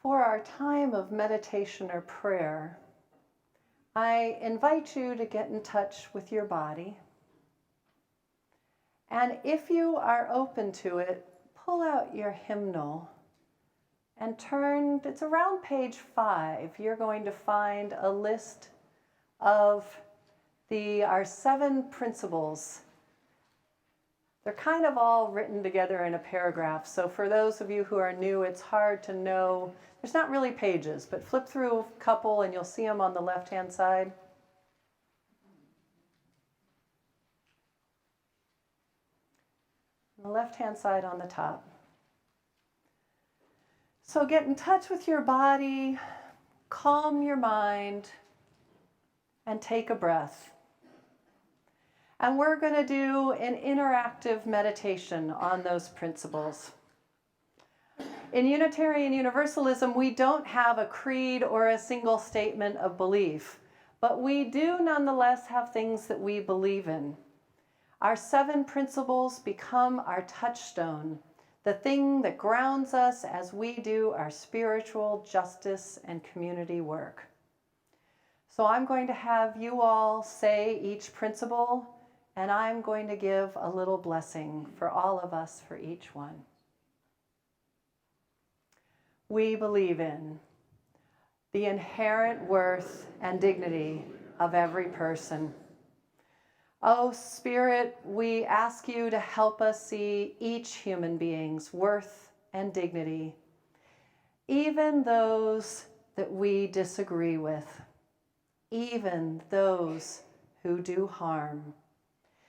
For our time of meditation or prayer, I invite you to get in touch with your body. And if you are open to it, pull out your hymnal and turn, it's around page 5. You're going to find a list of our 7 principles. They're kind of all written together in a paragraph. So for those of you who are new, it's hard to know. There's not really pages, but flip through a couple and you'll see them on the left-hand side. The left-hand side on the top. So get in touch with your body, calm your mind, and take a breath. And we're going to do an interactive meditation on those principles. In Unitarian Universalism, we don't have a creed or a single statement of belief, but we do nonetheless have things that we believe in. Our 7 principles become our touchstone, the thing that grounds us as we do our spiritual justice and community work. So I'm going to have you all say each principle, and I'm going to give a little blessing for all of us for each one. We believe in the inherent worth and dignity of every person. Oh, Spirit, we ask you to help us see each human being's worth and dignity, even those that we disagree with, even those who do harm.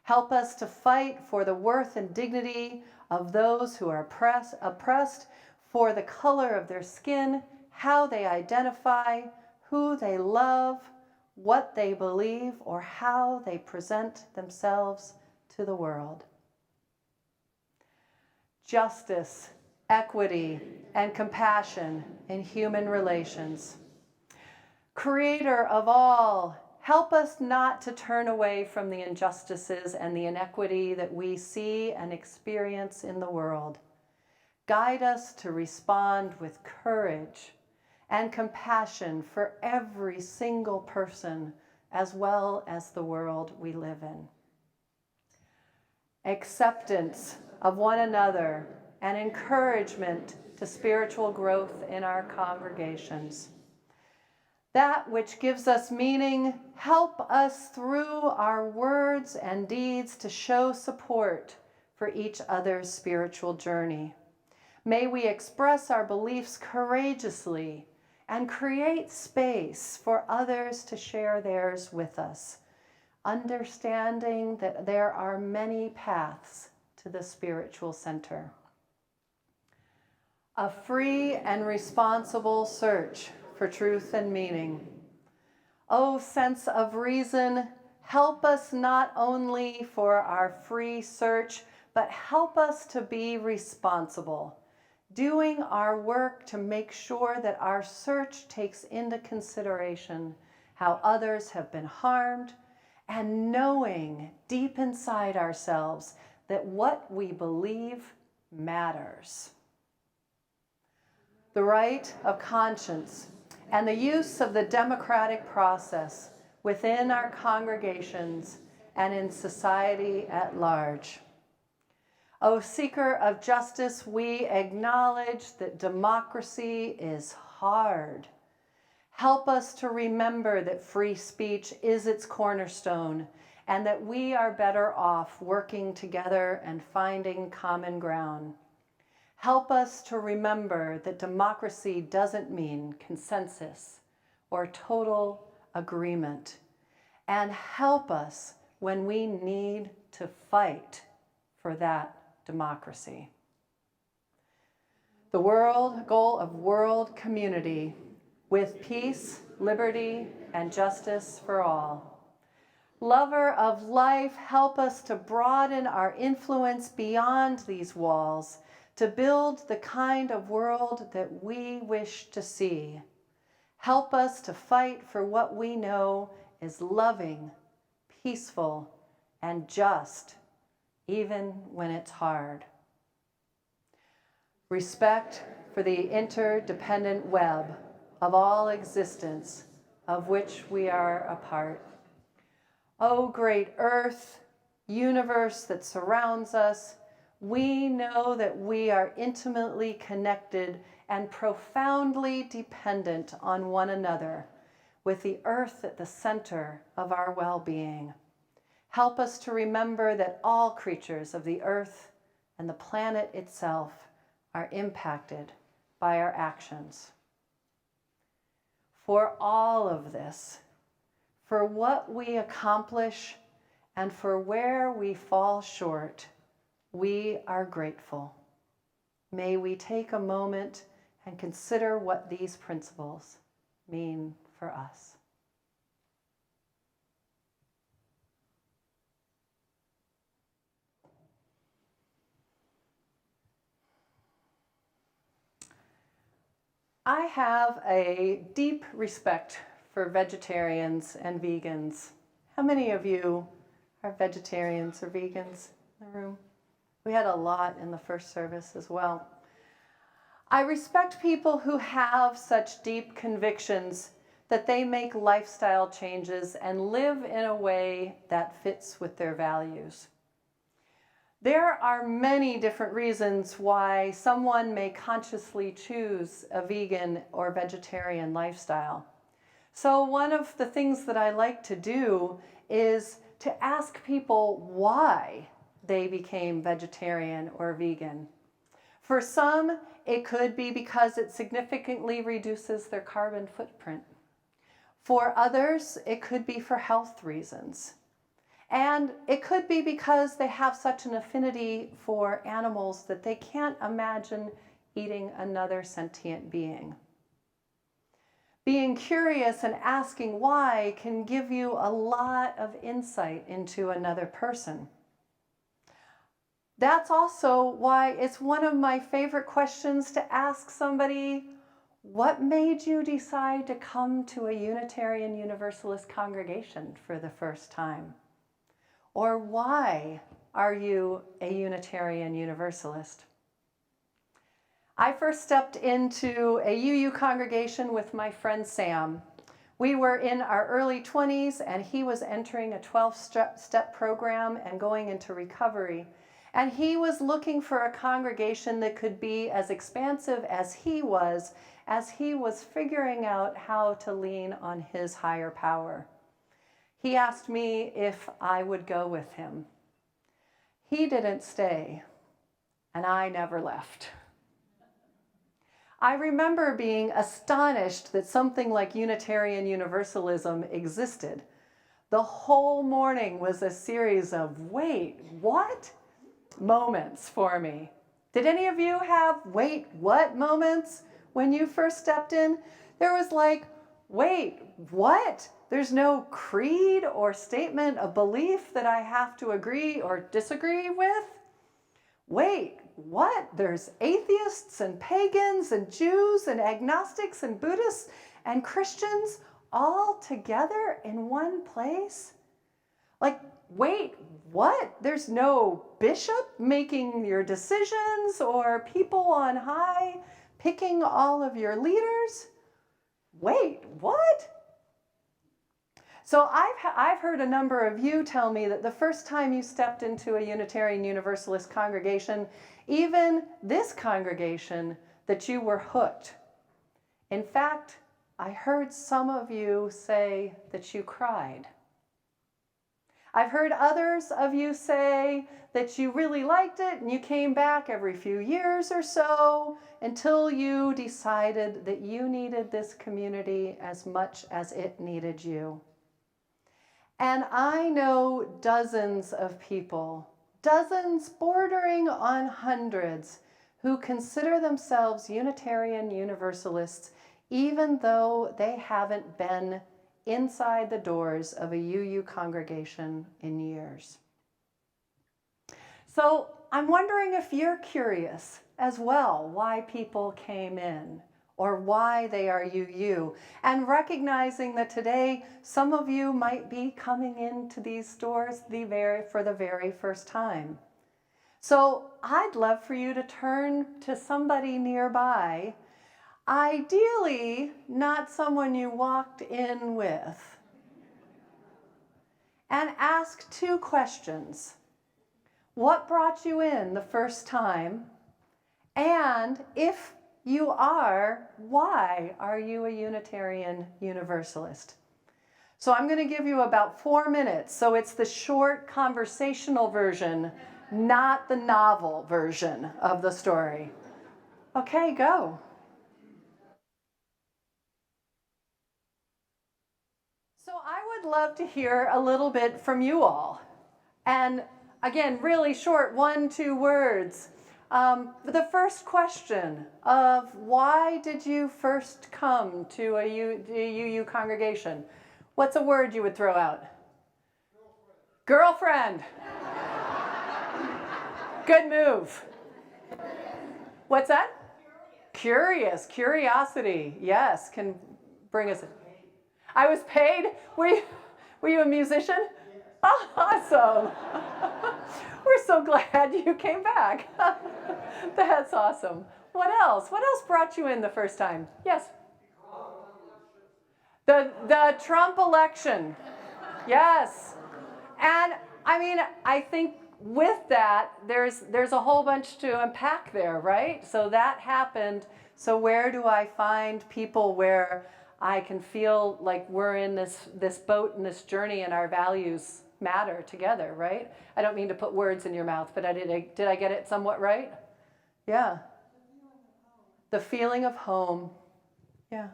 Help us to fight for the worth and dignity of those who are oppressed, for the color of their skin, how they identify, who they love, what they believe, or how they present themselves to the world. Justice, equity, and compassion in human relations. Creator of all, help us not to turn away from the injustices and the inequity that we see and experience in the world. Guide us to respond with courage and compassion for every single person, as well as the world we live in. Acceptance of one another and encouragement to spiritual growth in our congregations. That which gives us meaning, help us through our words and deeds to show support for each other's spiritual journey. May we express our beliefs courageously and create space for others to share theirs with us, understanding that there are many paths to the spiritual center. A free and responsible search for truth and meaning. Oh, sense of reason, help us not only for our free search, but help us to be responsible, doing our work to make sure that our search takes into consideration how others have been harmed, and knowing deep inside ourselves that what we believe matters. The right of conscience and the use of the democratic process within our congregations and in society at large. O seeker of justice, we acknowledge that democracy is hard. Help us to remember that free speech is its cornerstone and that we are better off working together and finding common ground. Help us to remember that democracy doesn't mean consensus or total agreement. And help us when we need to fight for that democracy. The goal of world community with peace, liberty, and justice for all. Lover of life, help us to broaden our influence beyond these walls, to build the kind of world that we wish to see. Help us to fight for what we know is loving, peaceful, and just, even when it's hard. Respect for for the interdependent web of all existence of which we are a part. O great earth, universe that surrounds us, we know that we are intimately connected and profoundly dependent on one another, with the earth at the center of our well-being. Help us to remember that all creatures of the earth and the planet itself are impacted by our actions. For all of this, for what we accomplish, and for where we fall short, we are grateful. May we take a moment and consider what these principles mean for us. I have a deep respect for vegetarians and vegans. How many of you are vegetarians or vegans in the room? We had a lot in the first service as well. I respect people who have such deep convictions that they make lifestyle changes and live in a way that fits with their values. There are many different reasons why someone may consciously choose a vegan or vegetarian lifestyle. So one of the things that I like to do is to ask people why they became vegetarian or vegan. For some, it could be because it significantly reduces their carbon footprint. For others, it could be for health reasons. And it could be because they have such an affinity for animals that they can't imagine eating another sentient being. Being curious and asking why can give you a lot of insight into another person. That's also why it's one of my favorite questions to ask somebody, what made you decide to come to a Unitarian Universalist congregation for the first time? Or why are you a Unitarian Universalist? I first stepped into a UU congregation with my friend Sam. We were in our early 20s and he was entering a 12-step program and going into recovery. And he was looking for a congregation that could be as expansive as he was figuring out how to lean on his higher power. He asked me if I would go with him. He didn't stay, and I never left. I remember being astonished that something like Unitarian Universalism existed. The whole morning was a series of, wait, what? Moments for me. Did any of you have wait, what moments when you first stepped in? There was like, wait, what? There's no creed or statement of belief that I have to agree or disagree with? Wait, what? There's atheists and pagans and Jews and agnostics and Buddhists and Christians all together in one place? Like, wait, what? There's no bishop making your decisions or people on high picking all of your leaders? Wait, what? So I've heard a number of you tell me that the first time you stepped into a Unitarian Universalist congregation, even this congregation, that you were hooked. In fact, I heard some of you say that you cried. I've heard others of you say that you really liked it and you came back every few years or so until you decided that you needed this community as much as it needed you. And I know dozens of people, dozens bordering on hundreds, who consider themselves Unitarian Universalists even though they haven't been inside the doors of a UU congregation in years. So I'm wondering if you're curious as well why people came in or why they are UU, and recognizing that today some of you might be coming into these doors for the very first time. So I'd love for you to turn to somebody nearby Ideally, not someone you walked in with. And ask 2 questions. What brought you in the first time? And if you are, why are you a Unitarian Universalist? So I'm going to give you about 4 minutes. So it's the short conversational version, not the novel version of the story. Okay, go. So I would love to hear a little bit from you all. And again, really short, 1-2 words. The first question of why did you first come to a UU congregation? What's a word you would throw out? Girlfriend. Good move. What's that? Curious. Curiosity. Yes, can bring us in. I was paid? Were you a musician? Oh, awesome. We're so glad you came back. That's awesome. What else? What else brought you in the first time? Yes? The Trump election. Yes. And I mean, I think with that, there's a whole bunch to unpack there, right? So that happened. So where do I find people where I can feel like we're in this boat and this journey and our values matter together, right? I don't mean to put words in your mouth, but did I get it somewhat right? Yeah. The feeling of home. Yeah.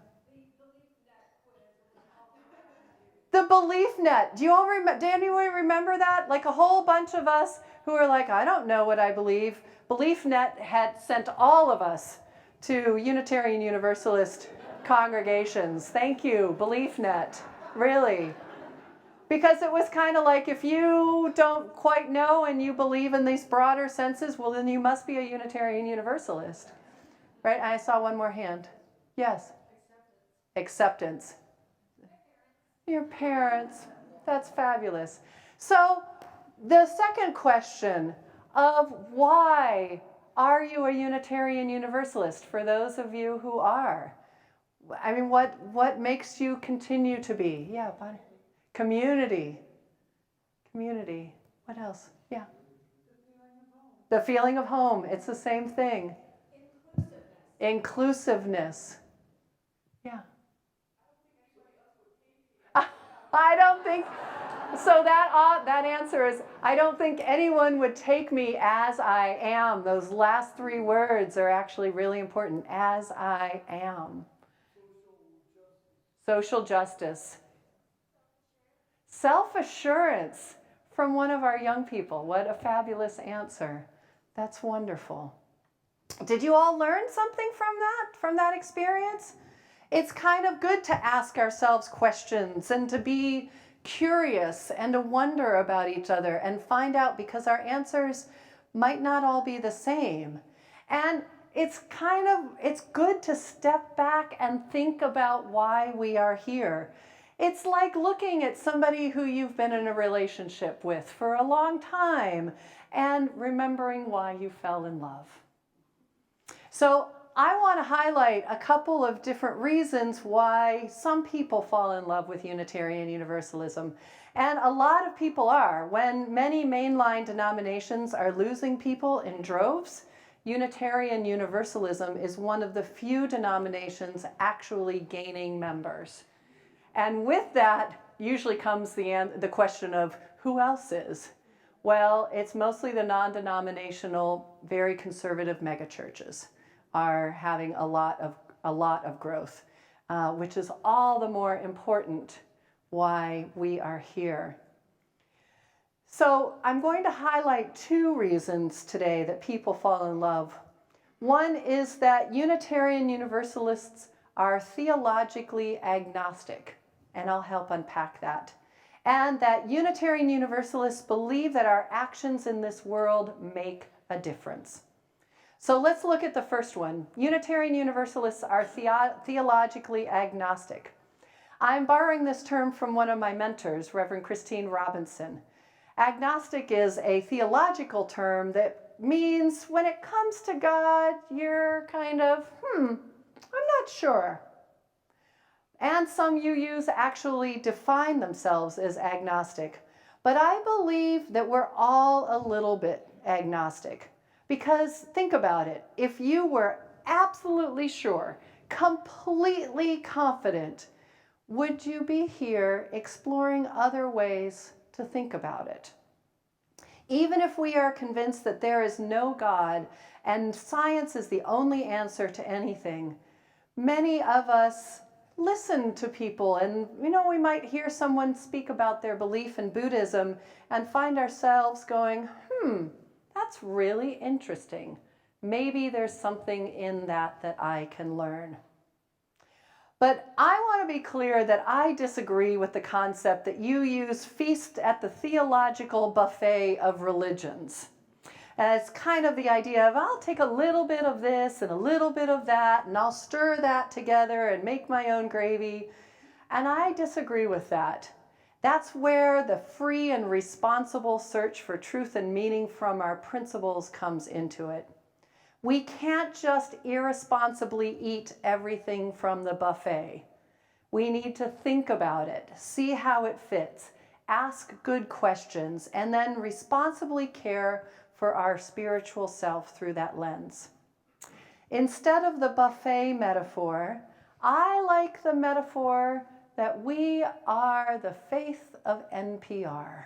The belief net. Do anyone remember that? Like a whole bunch of us who are like, I don't know what I believe. Belief net had sent all of us to Unitarian Universalist congregations. Thank you, Belief Net. Really. Because it was kind of like, if you don't quite know and you believe in these broader senses, well, then you must be a Unitarian Universalist. Right? I saw one more hand. Yes? Acceptance. Your parents. That's fabulous. So the second question of why are you a Unitarian Universalist, for those of you who are? I mean, what makes you continue to be? Yeah, buddy. Community. Community. What else? Yeah. The feeling of home. It's the same thing. Inclusiveness. Yeah. I don't think, so that answer is, I don't think anyone would take me as I am. Those last 3 words are actually really important. As I am. Social justice. Self-assurance from one of our young people. What a fabulous answer. That's wonderful. Did you all learn something from that experience? It's kind of good to ask ourselves questions and to be curious and to wonder about each other and find out, because our answers might not all be the same. And it's good to step back and think about why we are here. It's like looking at somebody who you've been in a relationship with for a long time and remembering why you fell in love. So I want to highlight a couple of different reasons why some people fall in love with Unitarian Universalism. And a lot of people are. When many mainline denominations are losing people in droves, Unitarian Universalism is one of the few denominations actually gaining members. And with that usually comes the question of who else is? Well, it's mostly the non-denominational, very conservative megachurches are having a lot of growth, which is all the more important why we are here. So I'm going to highlight 2 reasons today that people fall in love. One is that Unitarian Universalists are theologically agnostic, and I'll help unpack that. And that Unitarian Universalists believe that our actions in this world make a difference. So let's look at the first one. Unitarian Universalists are theologically agnostic. I'm borrowing this term from one of my mentors, Reverend Christine Robinson. Agnostic is a theological term that means when it comes to God, you're kind of, I'm not not sure. And some UUs actually define themselves as agnostic. But I believe that we're all a little bit agnostic. Because think about it. If you were absolutely sure, completely confident, would you be here exploring other ways to think about it? Even if we are convinced that there is no God and science is the only answer to anything, many of us listen to people, and we might hear someone speak about their belief in Buddhism and find ourselves going, that's really interesting. Maybe there's something in that I can learn. But I want to be clear that I disagree with the concept that UUs feast at the theological buffet of religions. And it's kind of the idea of, I'll take a little bit of this and a little bit of that, and I'll stir that together and make my own gravy. And I disagree with that. That's where the free and responsible search for truth and meaning from our principles comes into it. We can't just irresponsibly eat everything from the buffet. We need to think about it, see how it fits, ask good questions, and then responsibly care for our spiritual self through that lens. Instead of the buffet metaphor, I like the metaphor that we are the faith of NPR.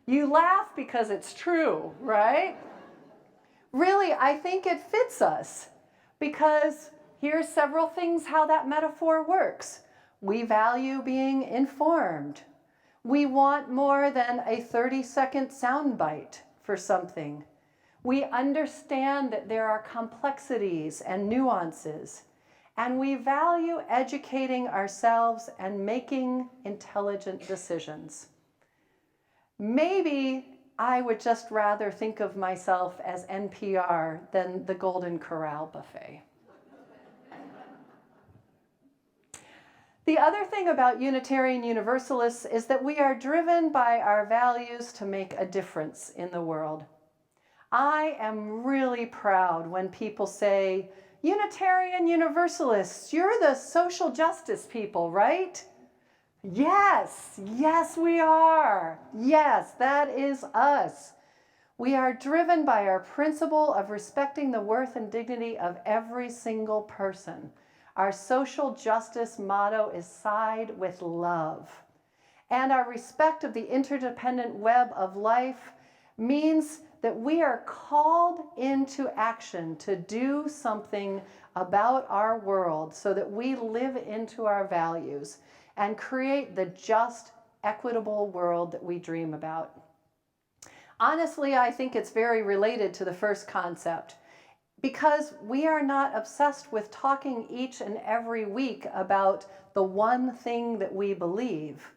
You laugh because it's true, right? Really, I think it fits us because here's several things how that metaphor works. We value being informed. We want more than a 30-second soundbite for something. We understand that there are complexities and nuances, and we value educating ourselves and making intelligent decisions. Maybe I would just rather think of myself as NPR than the Golden Corral buffet. The other thing about Unitarian Universalists is that we are driven by our values to make a difference in the world. I am really proud when people say, Unitarian Universalists, you're the social justice people, right? Yes, yes we are. Yes, that is us. We are driven by our principle of respecting the worth and dignity of every single person. Our social justice motto is side with love. And our respect of the interdependent web of life means that we are called into action to do something about our world so that we live into our values and create the just, equitable world that we dream about. Honestly, I think it's very related to the first concept because we are not obsessed with talking each and every week about the one thing that we believe.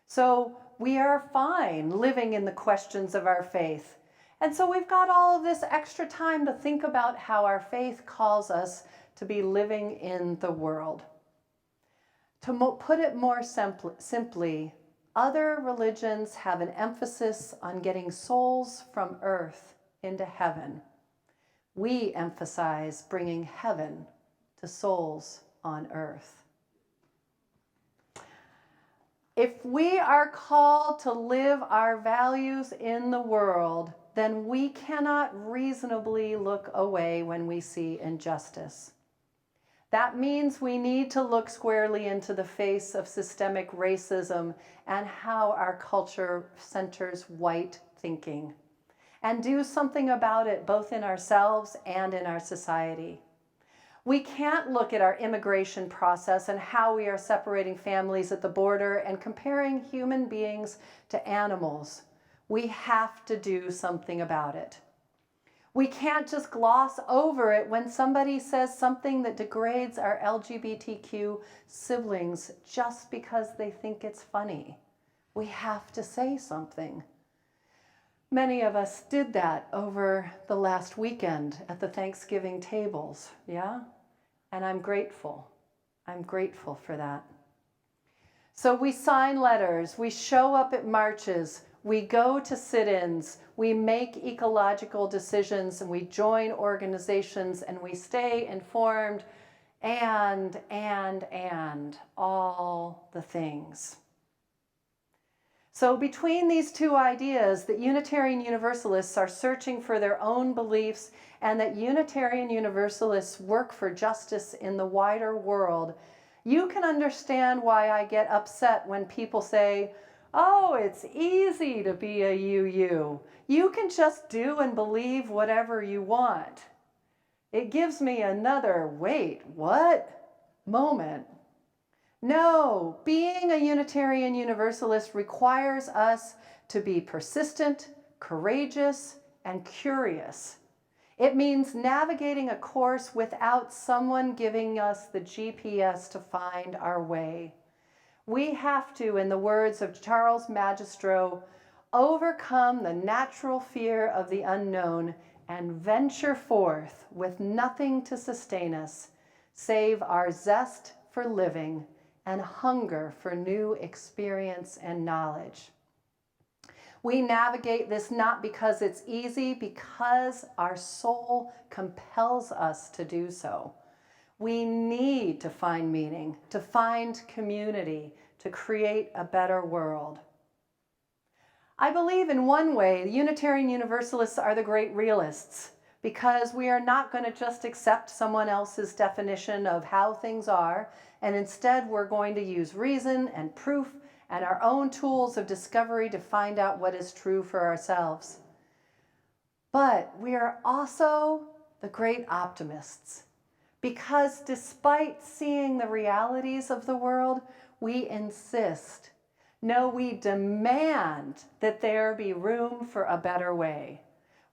So we are fine living in the questions of our faith. And so we've got all of this extra time to think about how our faith calls us to be living in the world. To put it more simply, other religions have an emphasis on getting souls from earth into heaven. We emphasize bringing heaven to souls on earth. If we are called to live our values in the world, then we cannot reasonably look away when we see injustice. That means we need to look squarely into the face of systemic racism and how our culture centers white thinking, and do something about it both in ourselves and in our society. We can't look at our immigration process and how we are separating families at the border and comparing human beings to animals. We have to do something about it. We can't just gloss over it when somebody says something that degrades our LGBTQ siblings just because they think it's funny. We have to say something. Many of us did that over the last weekend at the Thanksgiving tables, yeah? And I'm grateful. I'm grateful for that. So we sign letters, we show up at marches, we go to sit-ins, we make ecological decisions, and we join organizations, and we stay informed, and all the things. So between these two ideas, that Unitarian Universalists are searching for their own beliefs and that Unitarian Universalists work for justice in the wider world, you can understand why I get upset when people say, oh, it's easy to be a UU. You can just do and believe whatever you want. It gives me another, wait, what? Moment. No, being a Unitarian Universalist requires us to be persistent, courageous, and curious. It means navigating a course without someone giving us the GPS to find our way. We have to, in the words of Charles Magistro, overcome the natural fear of the unknown and venture forth with nothing to sustain us, save our zest for living and hunger for new experience and knowledge. We navigate this not because it's easy, because our soul compels us to do so. We need to find meaning, to find community, to create a better world. I believe in one way, the Unitarian Universalists are the great realists, because we are not going to just accept someone else's definition of how things are, and instead we're going to use reason and proof and our own tools of discovery to find out what is true for ourselves. But we are also the great optimists, because despite seeing the realities of the world, we insist, no, we demand that there be room for a better way.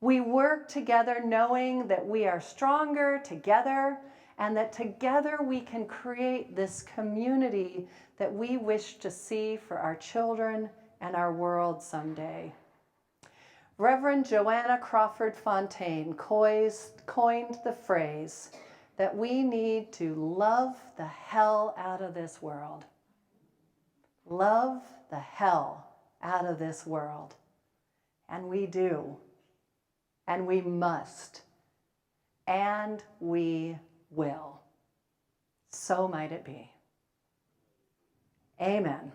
We work together knowing that we are stronger together and that together we can create this community that we wish to see for our children and our world someday. Reverend Joanna Crawford Fontaine coined the phrase that we need to love the hell out of this world. Love the hell out of this world. And we do. And we must. And we will. So might it be. Amen.